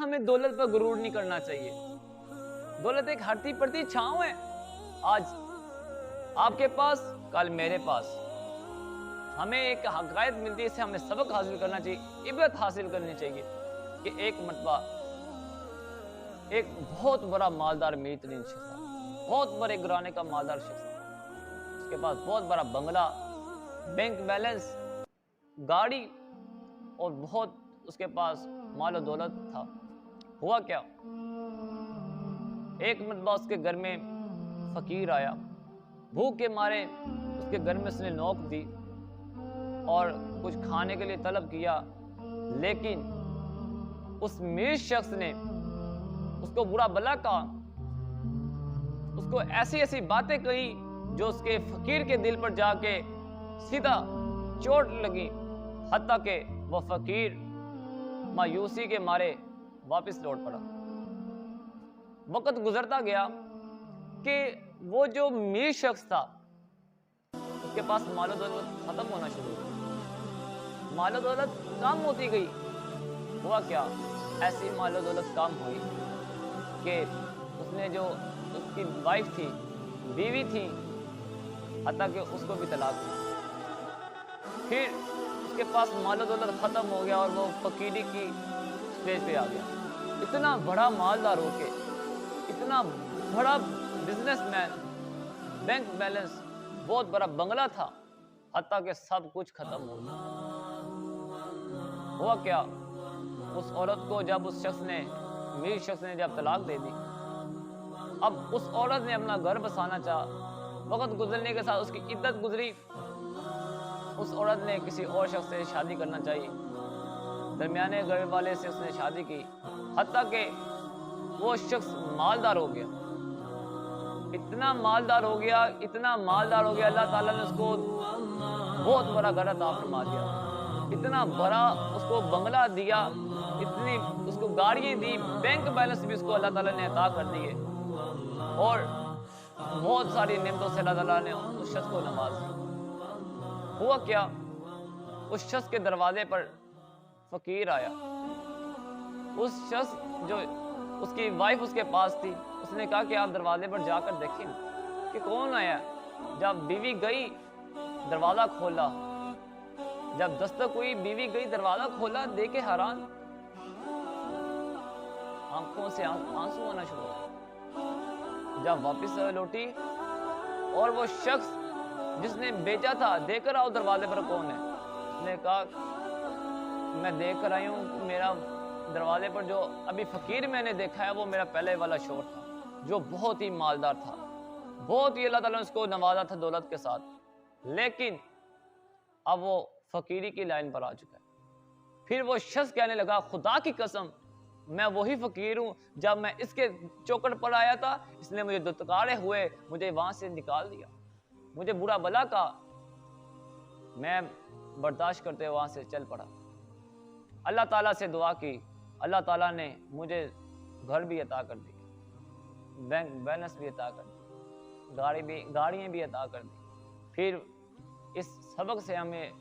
ہمیں دولت پر غرور نہیں کرنا چاہیے. دولت ایک ہٹتی پڑتی چھاؤں ہے. آج آپ کے پاس، کل میرے پاس. ہمیں ایک حقائق ملتی ہے، اس سے ہمیں سبق حاصل کرنا چاہیے، عبرت حاصل کرنی چاہیے کہ ایک مرتبہ ایک بہت بڑا مالدار امیر ترین شخص تھا، بہت بڑے گھرانے کا مالدار شخص تھا. اس کے پاس بہت بڑا بنگلہ، بینک بیلنس، گاڑی اور بہت اس کے پاس مال و دولت تھا. ہوا کیا، ایک مرتبہ اس کے گھر میں فقیر آیا. بھوک کے مارے اس کے گھر میں اس نے نوک دی اور کچھ کھانے کے لیے طلب کیا، لیکن اس امیر شخص نے اس کو برا بھلا کہا، اس کو ایسی ایسی باتیں کہی جو اس کے فقیر کے دل پر جا کے سیدھا چوٹ لگی، حتیٰ کہ وہ فقیر مایوسی کے مارے واپس لوٹ پڑا. وقت گزرتا گیا کہ وہ جو امیر شخص تھا اس کے پاس مال و دولت ختم ہونا شروع ہوئی، مال و دولت کم ہوتی گئی. ہوا کیا، ایسی مال و دولت کم ہوئی کہ اس نے جو اس کی وائف تھی، بیوی تھی، حتیٰ کہ اس کو بھی طلاق دی. پھر اس کے پاس مال و دولت ختم ہو گیا اور وہ فقیری کی سٹیج پہ آ گیا. اتنا بڑا مالدار ہو کے، اتنا بڑا بزنس مین، بینک بیلنس، بہت بڑا بنگلہ تھا، حتیٰ کہ سب کچھ ختم ہو گیا. ہوا کیا، اس عورت کو جب اس شخص نے، امیر شخص نے جب طلاق دے دی، اب اس عورت نے اپنا گھر بسانا چاہا. وقت گزرنے کے ساتھ اس کی عدت گزری، اس عورت نے کسی اور شخص سے شادی کرنا چاہیے. درمیانے گھر والے سے اس نے شادی کی، حتیٰ کہ وہ شخص مالدار ہو گیا. اتنا مالدار ہو گیا، اتنا مالدار ہو گیا، اللہ تعالیٰ نے اس کو بہت بڑا گھر عطا فرما دیا. اتنا بڑا اس کو بنگلہ دیا، اتنی اس کو گاڑیاں دی، بینک بیلنس بھی اس کو اللہ تعالیٰ نے عطا کر دیے، اور بہت ساری نعمتوں سے اللہ تعالیٰ نے اس شخص کو نواز دیا. ہوا کیا، اس شخص کے دروازے پر فقیر آیا. اس شخص جو اس کی وائف اس کے پاس تھی، اس نے کہا کہ آپ دروازے پر جا کر دیکھیں کہ کون آیا. جب بیوی گئی، دروازہ کھولا. جب دستک ہوئی، بیوی گئی، دروازہ کھولا، دیکھے حیران، آنکھوں سے آنسو آنا شروع ہو. جب واپس لوٹی اور وہ شخص جس نے بیچا تھا، دیکھ کر آؤ دروازے پر کون ہے. اس نے کہا میں دیکھ کر آئی ہوں، میرا دروازے پر جو ابھی فقیر میں نے دیکھا ہے وہ میرا پہلے والا شوہر تھا، جو بہت ہی مالدار تھا، بہت ہی اللہ تعالیٰ نے اس کو نوازا تھا دولت کے ساتھ، لیکن اب وہ فقیری کی لائن پر آ چکا ہے. پھر وہ شخص کہنے لگا خدا کی قسم میں وہی فقیر ہوں، جب میں اس کے چوکٹ پر آیا تھا اس نے مجھے دتکارے ہوئے مجھے وہاں سے نکال دیا، مجھے برا بھلا کہا، میں برداشت کرتے وہاں سے چل پڑا. اللہ تعالیٰ سے دعا کی، اللہ تعالیٰ نے مجھے گھر بھی عطا کر دی، بینک بیلنس بھی عطا کر دی، گاڑیاں بھی عطا کر دی. پھر اس سبق سے ہمیں،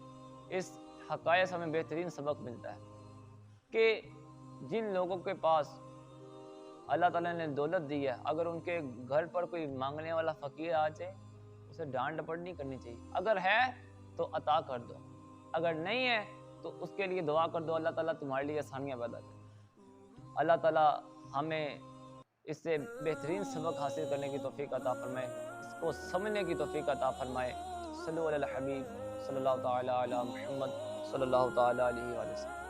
اس حقائق سے ہمیں بہترین سبق ملتا ہے کہ جن لوگوں کے پاس اللہ تعالیٰ نے دولت دی ہے، اگر ان کے گھر پر کوئی مانگنے والا فقیر آ جائے، اسے ڈانٹ ڈپٹ نہیں کرنی چاہیے. اگر ہے تو عطا کر دو، اگر نہیں ہے تو اس کے لیے دعا کر دو، اللہ تعالیٰ تمہارے لیے آسانیاں پیدا کرے. اللہ تعالیٰ ہمیں اس سے بہترین سبق حاصل کرنے کی توفیق عطا فرمائے، اس کو سمجھنے کی توفیق عطا فرمائے. صلی اللہ علیہ الحبیب صلی اللہ تعالیٰ علی محمد صلی اللہ تعالیٰ علیہ وسلم.